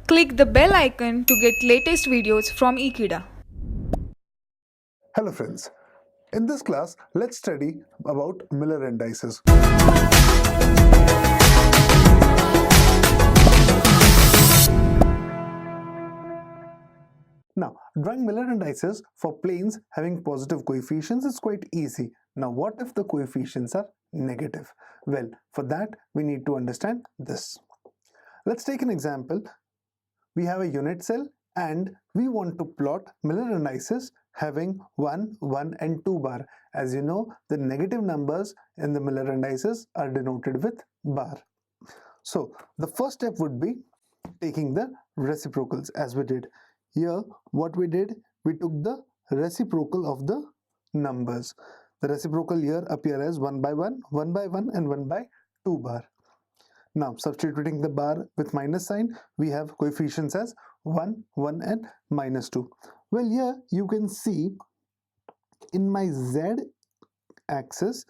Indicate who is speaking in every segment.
Speaker 1: Click the bell icon to get latest videos from Ekeeda.
Speaker 2: Hello friends, in this class let's study about Miller indices. Now, drawing Miller indices for planes having positive coefficients is quite easy. Now, what if the coefficients are negative? Well, for that we need to understand this. Let's take an example. We have a unit cell and we want to plot Miller indices having 1, 1 and 2 bar. As you know, the negative numbers in the Miller indices are denoted with bar. So the first step would be taking the reciprocals as we did. Here what we did, we took the reciprocal of the numbers. The reciprocal here appear as 1 by 1, 1 by 1 and 1 by 2 bar. Now substituting the bar with minus sign, we have coefficients as 1, 1 and minus 2. Well, here you can see in my z axis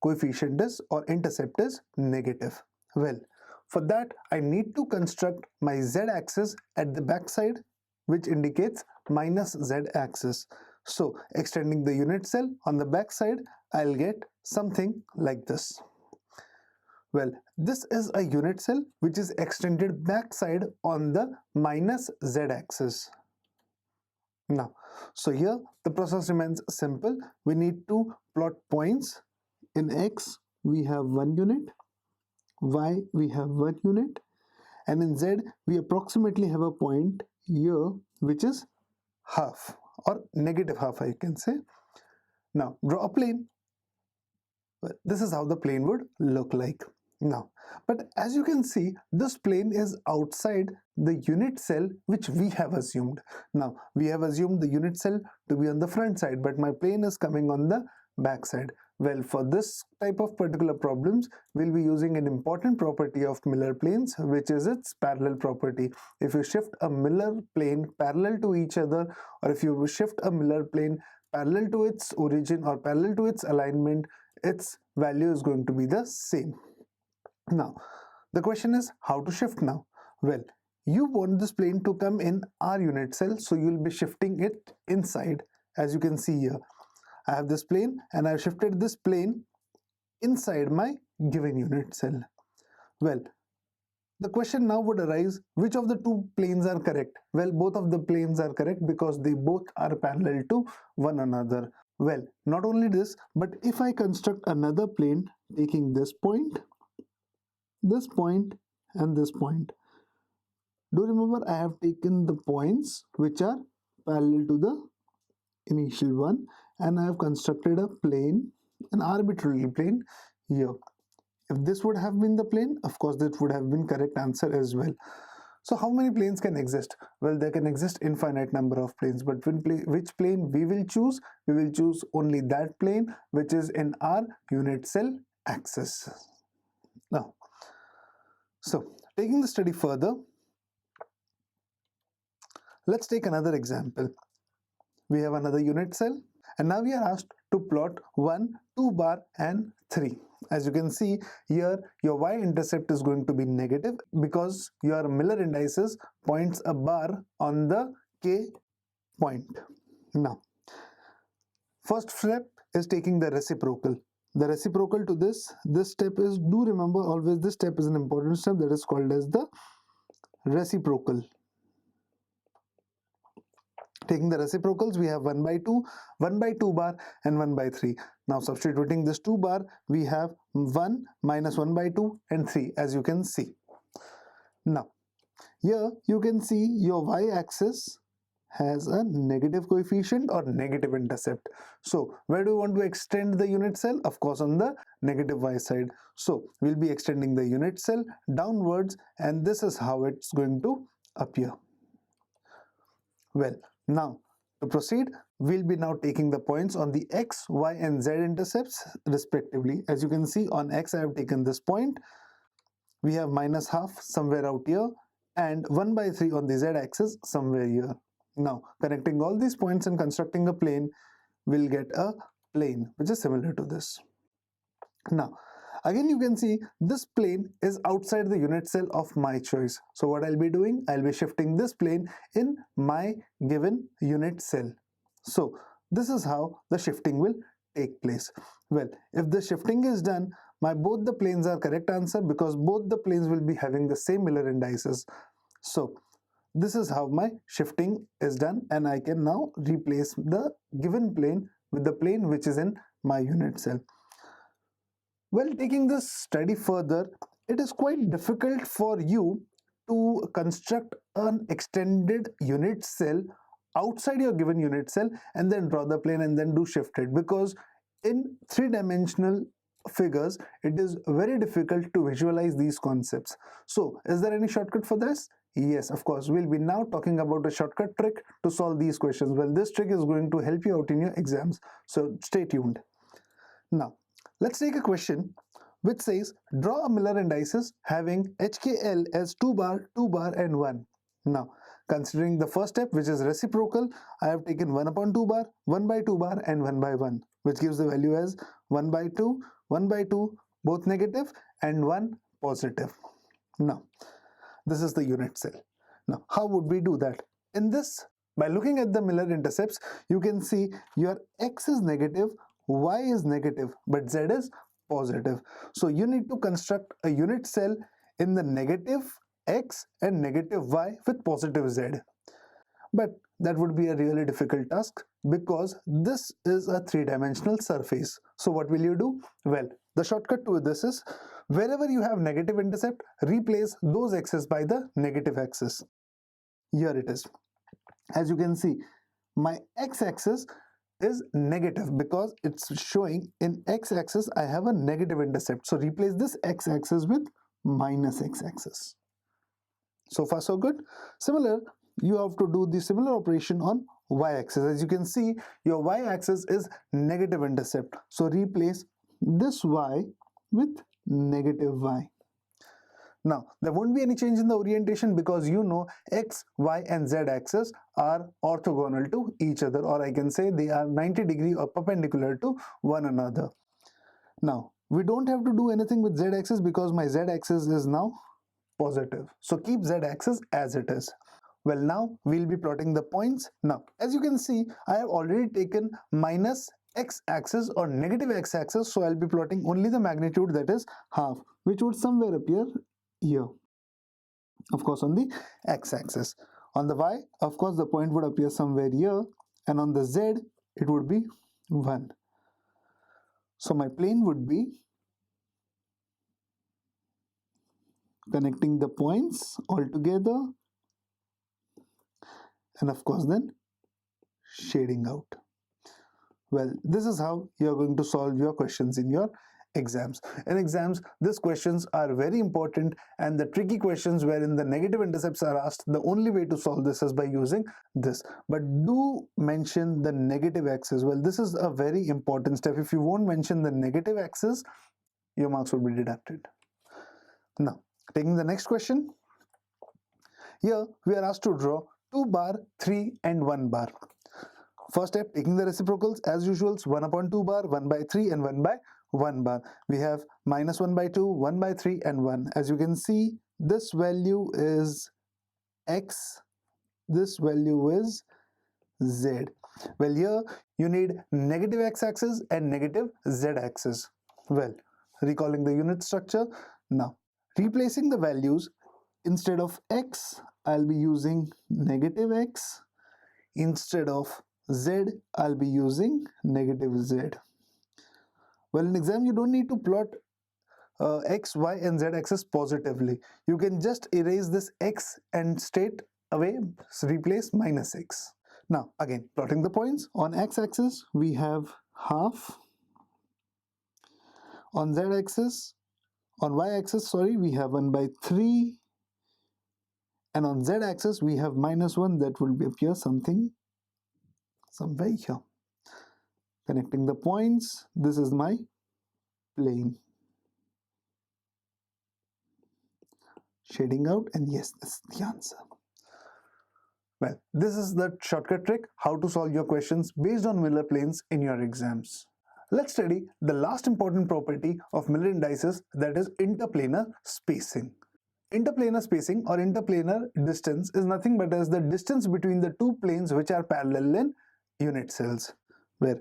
Speaker 2: coefficient is or intercept is negative. Well, for that I need to construct my z axis at the back side, which indicates minus z axis. So extending the unit cell on the back side, I'll get something like this. Well, this is a unit cell which is extended backside on the minus z axis. Now, so here the process remains simple. We need to plot points. In x we have 1 unit, y we have 1 unit, and in z we approximately have a point here which is half or negative half, I can say. Now draw a plane. Well, this is how the plane would look like. Now, but as you can see, this plane is outside the unit cell which we have assumed. Now, we have assumed the unit cell to be on the front side, but my plane is coming on the back side. Well, for this type of particular problems, we'll be using an important property of Miller planes, which is its parallel property. If you shift a Miller plane parallel to each other, or if you shift a Miller plane parallel to its origin or parallel to its alignment, its value is going to be the same. Now, the question is how to shift now? Well, you want this plane to come in our unit cell, so you'll be shifting it inside. As you can see here, I have this plane and I've shifted this plane inside my given unit cell. Well, the question now would arise, which of the two planes are correct? Well, both of the planes are correct because they both are parallel to one another. Well, not only this, but if I construct another plane taking this point and this point, do remember I have taken the points which are parallel to the initial one, and I have constructed a plane, an arbitrary plane here. If this would have been the plane, of course that would have been correct answer as well. So how many planes can exist? Well, there can exist infinite number of planes, but which plane we will choose? We will choose only that plane which is in our unit cell axis. Now, so taking the study further, let's take another example. We have another unit cell and now we are asked to plot 1, 2 bar and 3. As you can see here, your y-intercept is going to be negative because your Miller indices points a bar on the k point. Now, first step is taking the reciprocal. The reciprocal to this step is, do remember always this step is an important step, that is called as the reciprocal. Taking the reciprocals, we have 1 by 2, 1 by 2 bar and 1 by 3. Now substituting this 2 bar, we have 1 minus 1 by 2 and 3, as you can see. Now, here you can see your y-axis has a negative coefficient or negative intercept. So where do you want to extend the unit cell? Of course on the negative y side. So we'll be extending the unit cell downwards, and this is how it's going to appear. Well, now to proceed, we'll be now taking the points on the x, y and z intercepts respectively. As you can see, on x I have taken this point. We have minus half somewhere out here and 1 by 3 on the z axis somewhere here. Now connecting all these points and constructing a plane, we'll get a plane which is similar to this. Now Again, you can see this plane is outside the unit cell of my choice. So what I'll be doing, I'll be shifting this plane in my given unit cell. So this is how the shifting will take place. Well, if the shifting is done, my both the planes are correct answer because both the planes will be having the same Miller indices. So this is how my shifting is done, and I can now replace the given plane with the plane which is in my unit cell. Well, taking this study further, it is quite difficult for you to construct an extended unit cell outside your given unit cell and then draw the plane and then do shifted, because in three-dimensional figures it is very difficult to visualize these concepts. So is there any shortcut for this? Yes, of course. We'll be now talking about a shortcut trick to solve these questions. Well, this trick is going to help you out in your exams, so stay tuned. Now let's take a question which says draw a Miller indices having HKL as 2 bar, 2 bar and 1. Now considering the first step, which is reciprocal, I have taken 1 upon 2 bar, 1 by 2 bar and 1 by 1, which gives the value as 1 by 2, 1 by 2, both negative and 1 positive. Now this is the unit cell. Now how would we do that? In this, by looking at the Miller intercepts, you can see your x is negative, y is negative, but z is positive. So you need to construct a unit cell in the negative x and negative y with positive z. But that would be a really difficult task because this is a three-dimensional surface. So what will you do? Well, the shortcut to this is wherever you have negative intercept, replace those x's by the negative axis. Here it is. As you can see, my x-axis is negative because it's showing in x-axis I have a negative intercept. So replace this x-axis with minus x-axis. So far so good. Similar, you have to do the similar operation on y-axis. As you can see, your y-axis is negative intercept. So replace this y with negative y. Now, there won't be any change in the orientation because you know x, y and z axis are orthogonal to each other, or I can say they are 90 degree or perpendicular to one another. Now, we don't have to do anything with z axis because my z axis is now positive. So keep z axis as it is. Well, now we'll be plotting the points. Now, as you can see, I have already taken minus x-axis or negative x-axis, so I'll be plotting only the magnitude, that is half, which would somewhere appear here, of course on the x-axis. On the y, of course, the point would appear somewhere here, and on the z it would be 1. So my plane would be connecting the points all together, and of course then shading out. Well, this is how you're going to solve your questions in your exams. In exams, these questions are very important, and the tricky questions wherein the negative intercepts are asked, the only way to solve this is by using this. But do mention the negative axis. Well, this is a very important step. If you won't mention the negative axis, your marks will be deducted. Now, taking the next question. Here, we are asked to draw 2 bar, 3 and 1 bar. First step, taking the reciprocals as usual, 1 upon 2 bar, 1 by 3 and 1 by 1 bar. We have minus 1 by 2, 1 by 3 and 1. As you can see, this value is x, this value is z. Well, here you need negative x-axis and negative z-axis. Well, recalling the unit structure, now replacing the values, instead of x, I'll be using negative x. Instead of z, I'll be using negative z. Well, in exam, you don't need to plot x, y and z axis positively. You can just erase this x and straight away replace minus x. Now, again, plotting the points. On x-axis, we have half. On z-axis, on y-axis, sorry, we have 1 by 3. And on z-axis, we have minus 1. That will appear something somewhere here. Connecting the points, this is my plane. Shading out, and yes, that's the answer. Well, this is the shortcut trick how to solve your questions based on Miller planes in your exams. let's study the last important property of Miller indices, that is interplanar spacing. Interplanar spacing or interplanar distance is nothing but as the distance between the two planes which are parallel in unit cells. Where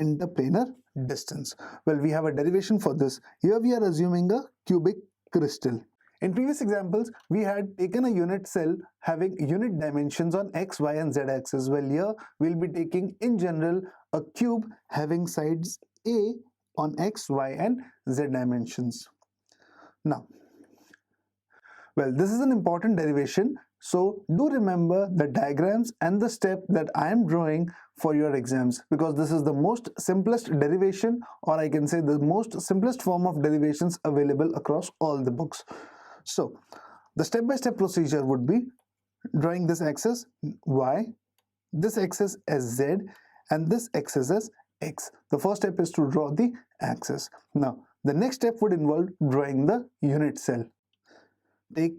Speaker 2: interplanar distance, well, we have a derivation for this. Here we are assuming a cubic crystal. In previous examples, we had taken a unit cell having unit dimensions on x, y and z axis. Well, here we'll be taking in general a cube having sides a on x, y and z dimensions. Now, well, this is an important derivation, so do remember the diagrams and the step that I am drawing for your exams, because this is the most simplest derivation, or I can say the most simplest form of derivations available across all the books. So the step-by-step procedure would be drawing this axis y, this axis as z and this axis as x. The first step is to draw the axis. Now the next step would involve drawing the unit cell. Take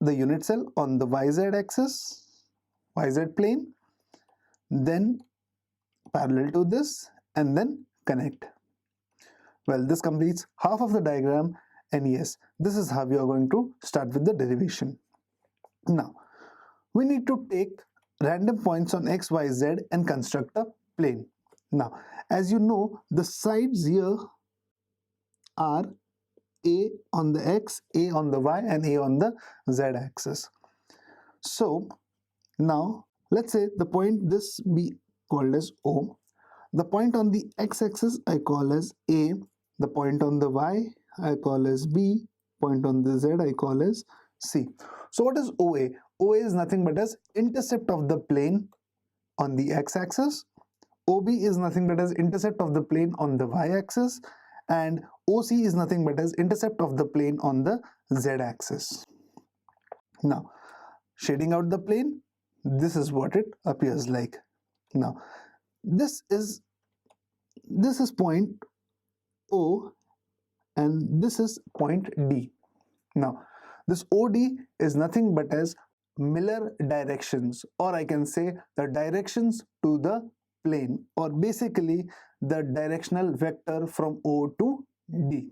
Speaker 2: the unit cell on the YZ axis, YZ plane, then parallel to this and then connect. Well, this completes half of the diagram, and yes, this is how we are going to start with the derivation. Now, we need to take random points on x, y, z and construct a plane. Now, as you know, the sides here are a on the x, a on the y and a on the z axis. So now let's say the point this be called as O. The point on the x-axis I call as A. The point on the y I call as B. Point on the z I call as C. So what is OA? OA is nothing but as intercept of the plane on the x-axis. OB is nothing but as intercept of the plane on the y-axis, and OC is nothing but as intercept of the plane on the z-axis. Now, shading out the plane, this is what it appears like. Now, this is point O and this is point D. Now, this OD is nothing but as Miller directions, or I can say the directions to the plane, or basically the directional vector from O to D.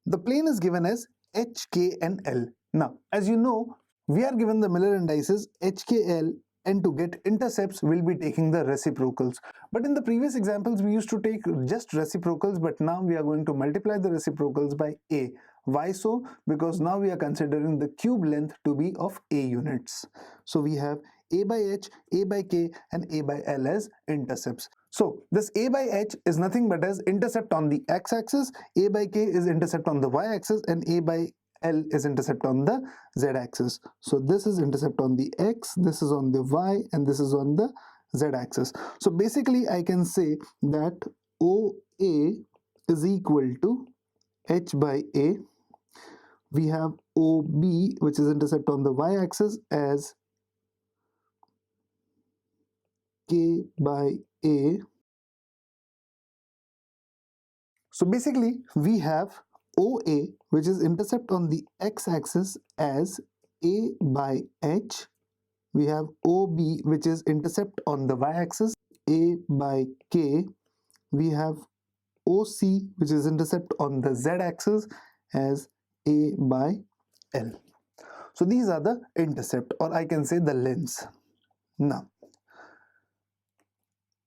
Speaker 2: The plane is given as H, K and L. Now, as you know, we are given the Miller indices H, K, L, and to get intercepts, we'll be taking the reciprocals. But in the previous examples, we used to take just reciprocals, but now we are going to multiply the reciprocals by A. Why so? Because now we are considering the cube length to be of A units. So we have A by H, A by K and A by L as intercepts. So this A by H is nothing but as intercept on the x-axis, A by K is intercept on the y-axis, and A by L is intercept on the z-axis. So this is intercept on the x, this is on the y, and this is on the z-axis. So basically I can say that OA is equal to H by A. We have OB, which is intercept on the y-axis, as K by A. So basically we have OA, which is intercept on the x-axis, as A by H. We have OB, which is intercept on the y-axis, A by K. We have OC, which is intercept on the z-axis, as A by L. So these are the intercept, or I can say the lengths. Now,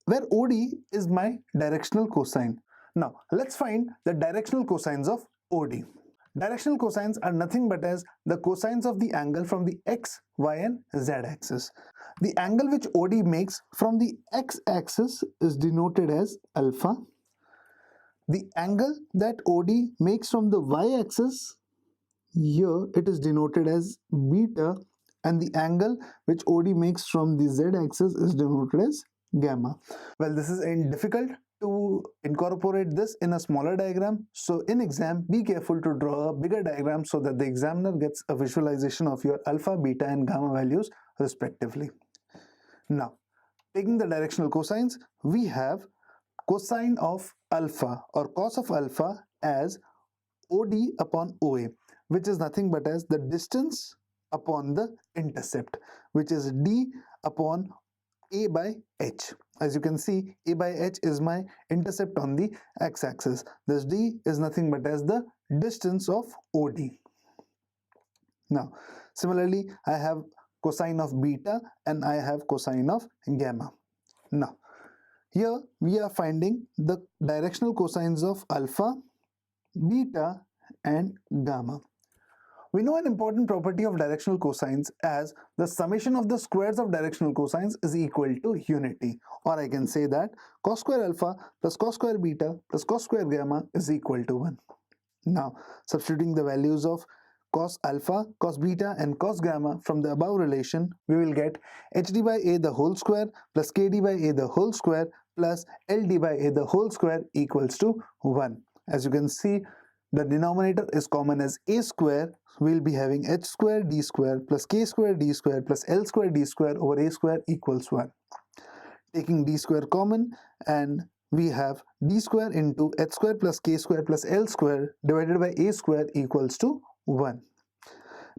Speaker 2: where OD is my directional cosine. Now, let's find the directional cosines of OD. Directional cosines are nothing but as the cosines of the angle from the x, y and z axis. The angle which OD makes from the x-axis is denoted as alpha. The angle that OD makes from the y-axis, here it is denoted as beta, and the angle which OD makes from the z-axis is denoted as gamma. Well, this is difficult to incorporate this in a smaller diagram, so in exam be careful to draw a bigger diagram so that the examiner gets a visualization of your alpha, beta and gamma values respectively. Now, taking the directional cosines, we have cosine of alpha or cos of alpha as OD upon OA, which is nothing but as the distance upon the intercept, which is D upon A by h. As you can see, A by h is my intercept on the x-axis. This d is nothing but as the distance of OD. Now, similarly, I have cosine of beta and I have cosine of gamma. Now, here we are finding the directional cosines of alpha, beta and gamma. We know an important property of directional cosines as the summation of the squares of directional cosines is equal to unity, or I can say that cos square alpha plus cos square beta plus cos square gamma is equal to 1. Now, substituting the values of cos alpha, cos beta and cos gamma from the above relation, we will get hd by a the whole square plus kd by a the whole square plus ld by a the whole square equals to 1. As you can see, the denominator is common as a square. We'll be having h square d square plus k square d square plus l square d square over a square equals 1. Taking d square common, and we have d square into h square plus k square plus l square divided by a square equals to 1.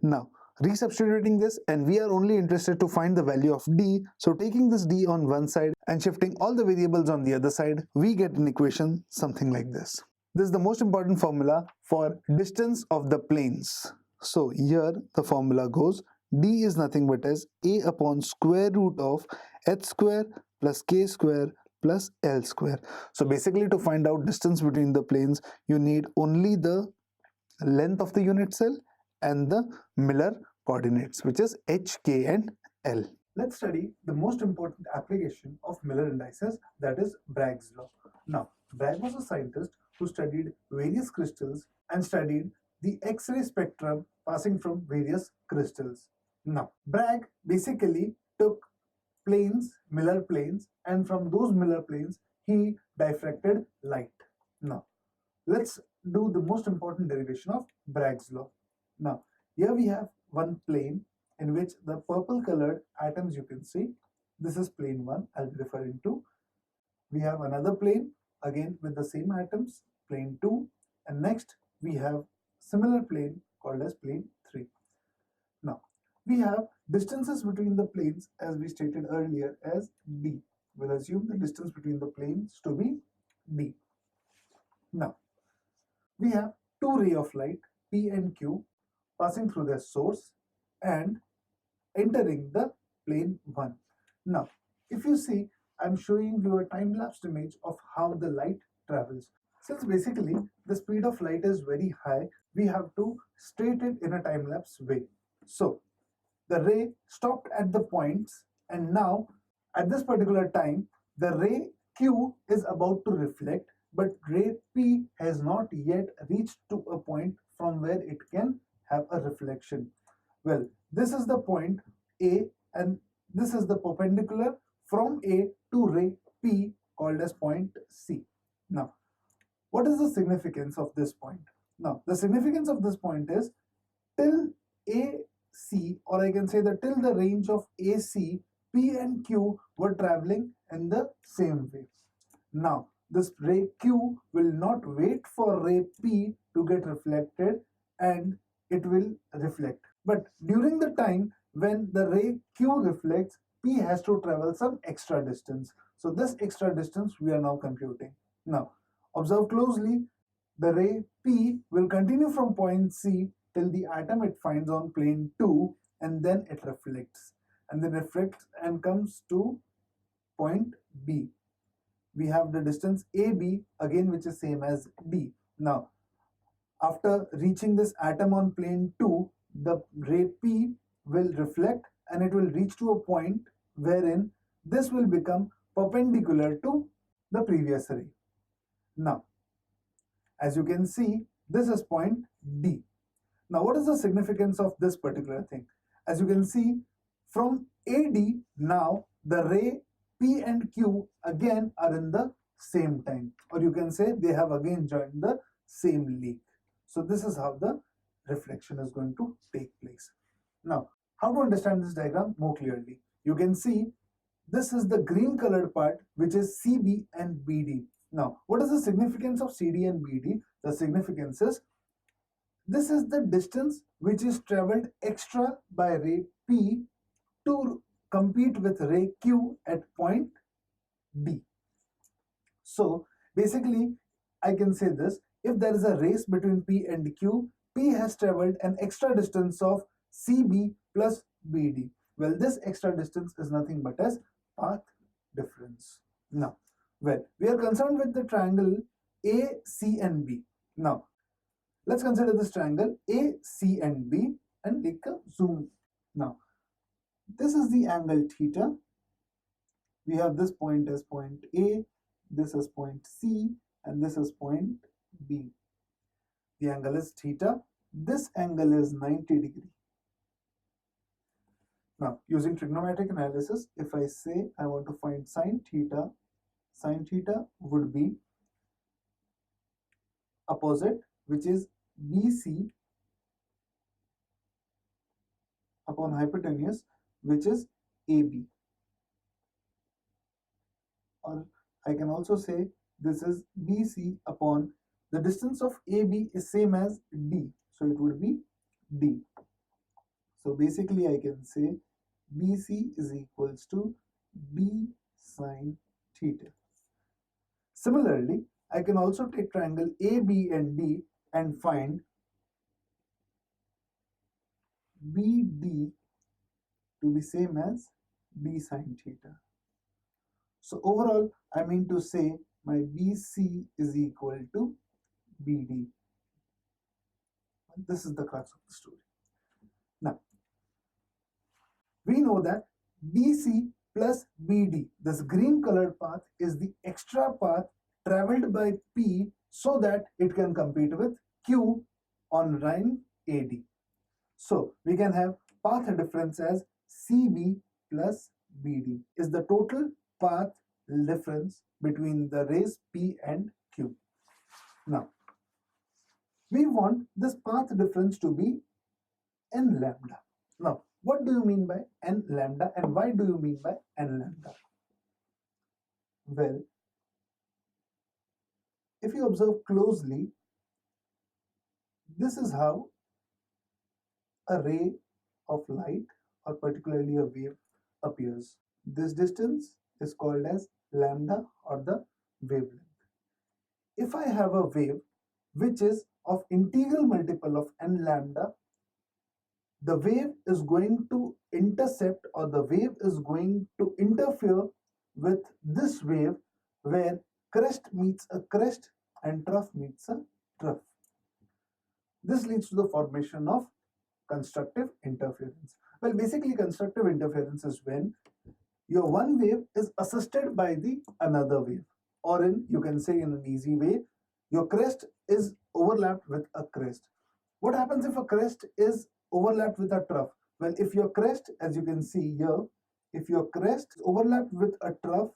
Speaker 2: Now, resubstituting this, and we are only interested to find the value of d, so taking this d on one side and shifting all the variables on the other side, we get an equation something like this. This is the most important formula for distance of the planes. So here the formula goes, d is nothing but as a upon square root of h square plus k square plus l square. So basically, to find out distance between the planes, you need only the length of the unit cell and the Miller coordinates, which is h, k and l. Let's study the most important application of Miller indices, that is Bragg's law. Now, Bragg was a scientist who studied various crystals and studied the X-ray spectrum passing from various crystals. Now, Bragg basically took planes, Miller planes, and from those Miller planes, he diffracted light. Now, let's do the most important derivation of Bragg's law. Now, here we have one plane in which the purple colored atoms you can see, this is plane 1, I'll be referring to. We have another plane again with the same atoms, plane 2, and next we have similar plane called as plane 3. Now, we have distances between the planes as we stated earlier as d. We'll assume the distance between the planes to be d. Now, we have two rays of light, P and Q, passing through their source and entering the plane 1. Now, if you see, I'm showing you a time-lapsed image of how the light travels. Since basically the speed of light is very high, we have to state it in a time-lapse way. So, the ray stopped at the points, and now at this particular time, the ray Q is about to reflect, but ray P has not yet reached to a point from where it can have a reflection. Well, this is the point A, and this is the perpendicular from A to ray P called as point C. Now, what is the significance of this point? Now, the significance of this point is till AC, or I can say that till the range of AC, P and Q were traveling in the same way. Now, this ray Q will not wait for ray P to get reflected and it will reflect. But during the time when the ray Q reflects, P has to travel some extra distance. So this extra distance we are now computing. Now, observe closely. The ray P will continue from point C till the atom it finds on plane 2, and then it reflects. And then reflects and comes to point B. We have the distance AB again, which is same as D. Now, after reaching this atom on plane 2, the ray P will reflect and it will reach to a point wherein this will become perpendicular to the previous ray. Now, as you can see, this is point D. Now, what is the significance of this particular thing? As you can see, from AD, now the ray P and Q again are in the same time, or you can say they have again joined the same leak. So this is how the reflection is going to take place. Now, how to understand this diagram more clearly? You can see this is the green colored part, which is CB and BD. Now, what is the significance of CD and BD? The significance is this is the distance which is traveled extra by ray P to compete with ray Q at point D. So basically, I can say this: if there is a race between P and Q, P has traveled an extra distance of CB plus BD. Well, this extra distance is nothing but as path difference. Now, well, we are concerned with the triangle AC and B. Now, let's consider this triangle AC and B and take a zoom. Now, this is the angle theta. We have this point as point A, this is point C, and this is point B. The angle is theta. This angle is 90 degree. Now, using trigonometric analysis, if I say I want to find sine theta would be opposite, which is BC upon hypotenuse, which is AB. Or I can also say this is BC upon the distance of AB is same as D, so it would be D. So basically I can say BC is equals to D sine theta. Similarly, I can also take triangle AB and D and find BD to be same as D sine theta. So overall, I mean to say my BC is equal to BD. This is the crux of the story. Now, we know that BC plus BD, this green colored path, is the extra path traveled by P so that it can compete with Q on line AD. So we can have path difference as CB plus BD is the total path difference between the rays P and Q. Now, we want this path difference to be n lambda. Now, what do you mean by n lambda and why do you mean by n lambda? Well, if you observe closely, this is how a ray of light or particularly a wave appears. This distance is called as lambda or the wavelength. If I have a wave which is of integral multiple of n lambda, the wave is going to intercept or the wave is going to interfere with this wave where crest meets a crest and trough meets a trough. This leads to the formation of constructive interference. Well, basically constructive interference is when your one wave is assisted by the another wave, or you can say in an easy way, your crest is overlapped with a crest. What happens if a crest is overlapped with a trough? Well, if your crest, as you can see here, if your crest is overlapped with a trough,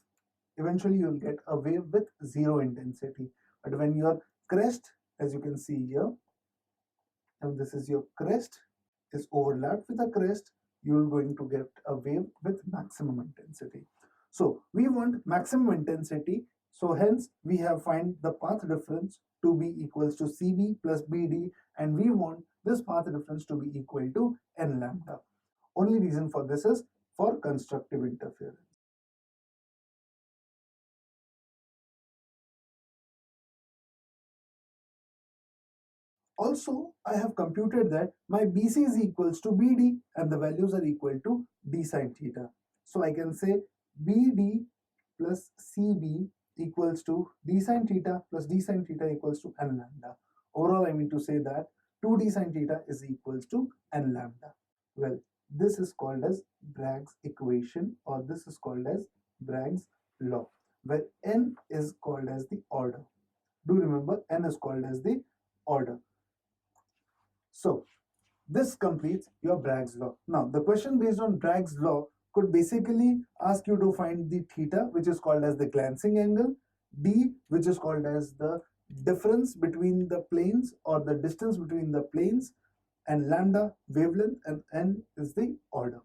Speaker 2: eventually you will get a wave with zero intensity. But when your crest, as you can see here, and this is your crest, is overlapped with a crest, you are going to get a wave with maximum intensity. So we want maximum intensity. So hence we have find the path difference to be equals to CB plus BD, and we want this path difference to be equal to n lambda. Only reason for this is for constructive interference. Also, I have computed that my BC is equals to BD and the values are equal to D sine theta. So I can say BD plus CB equals to D sine theta plus D sine theta equals to n lambda. Overall, I mean to say that 2D sine theta is equals to n lambda. Well, this is called as Bragg's equation, or this is called as Bragg's law, where n is called as the order. Do remember, n is called as the order. So this completes your Bragg's law. Now, the question based on Bragg's law could basically ask you to find the theta, which is called as the glancing angle, d, which is called as the difference between the planes or the distance between the planes, and lambda, wavelength, and n is the order.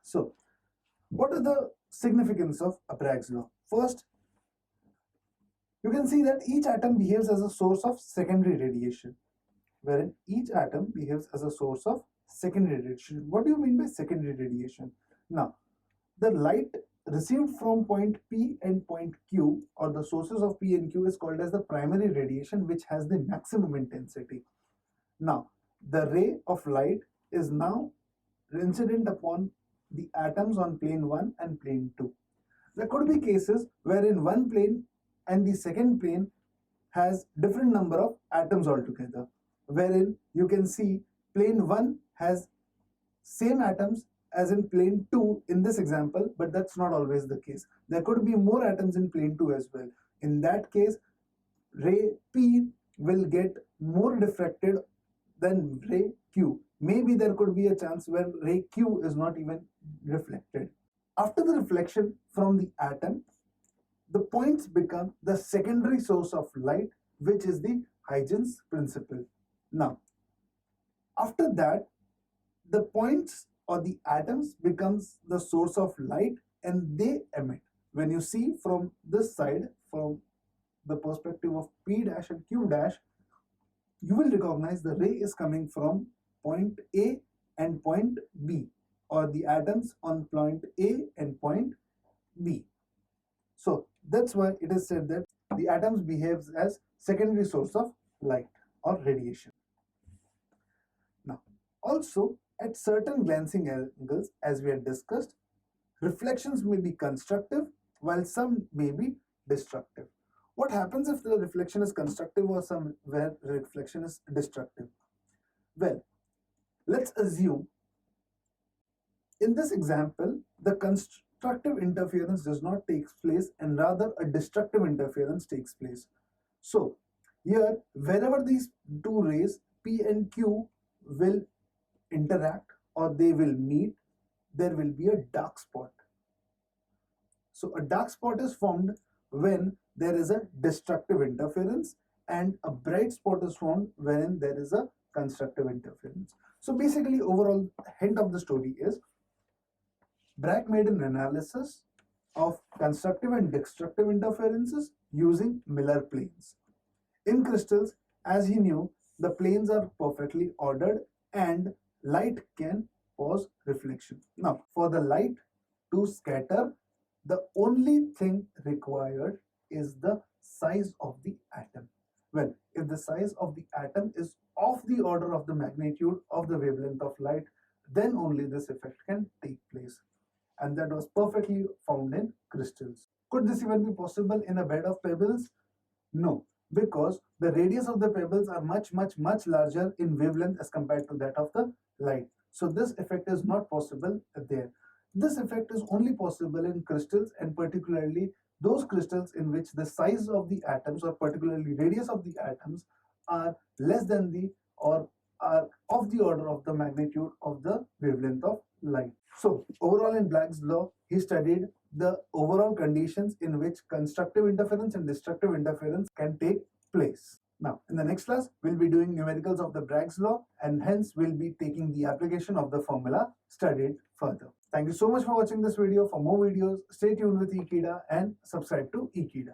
Speaker 2: So what is the significance of Bragg's law? First, you can see that each atom behaves as a source of secondary radiation, wherein each atom behaves as a source of secondary radiation. What do you mean by secondary radiation? Now, The light received from point P and point Q, or the sources of P and Q, is called as the primary radiation, which has the maximum intensity. Now, the ray of light is now incident upon the atoms on plane 1 and plane 2. There could be cases wherein one plane and the second plane has different number of atoms altogether, wherein you can see plane 1 has same atoms as in plane 2 in this example, but that's not always the case. There could be more atoms in plane 2 as well. In that case, ray P will get more diffracted than ray Q. Maybe there could be a chance where ray Q is not even reflected. After the reflection from the atom, the points become the secondary source of light, which is the Huygens principle. Now, after that, the points or the atoms becomes the source of light and they emit. When you see from this side, from the perspective of P dash and Q dash, you will recognize the ray is coming from point A and point B, or the atoms on point A and point B. So that's why it is said that the atoms behaves as secondary source of light or radiation. Now, also at certain glancing angles, as we had discussed, reflections may be constructive while some may be destructive. What happens if the reflection is constructive or somewhere reflection is destructive? Well, let's assume in this example, the constructive interference does not take place and rather a destructive interference takes place. So here, wherever these two rays P and Q will interact or they will meet, there will be a dark spot. So a dark spot is formed when there is a destructive interference, and a bright spot is formed when there is a constructive interference. So basically, overall hint of the story is Bragg made an analysis of constructive and destructive interferences using Miller planes. In crystals, as he knew, the planes are perfectly ordered and light can cause reflection. Now, for the light to scatter, the only thing required is the size of the atom. Well, if the size of the atom is of the order of the magnitude of the wavelength of light, then only this effect can take place. And that was perfectly found in crystals. Could this even be possible in a bed of pebbles? No, because the radius of the pebbles are much larger in wavelength as compared to that of the light. So this effect is not possible there. This effect is only possible in crystals, and particularly those crystals in which the size of the atoms, or particularly radius of the atoms, are less than the or are of the order of the magnitude of the wavelength of light. So overall in Bragg's law, he studied the overall conditions in which constructive interference and destructive interference can take place. Now, in the next class, we'll be doing numericals of the Bragg's law, and hence we'll be taking the application of the formula studied further. Thank you so much for watching this video. For more videos, stay tuned with Ekeeda and subscribe to Ekeeda.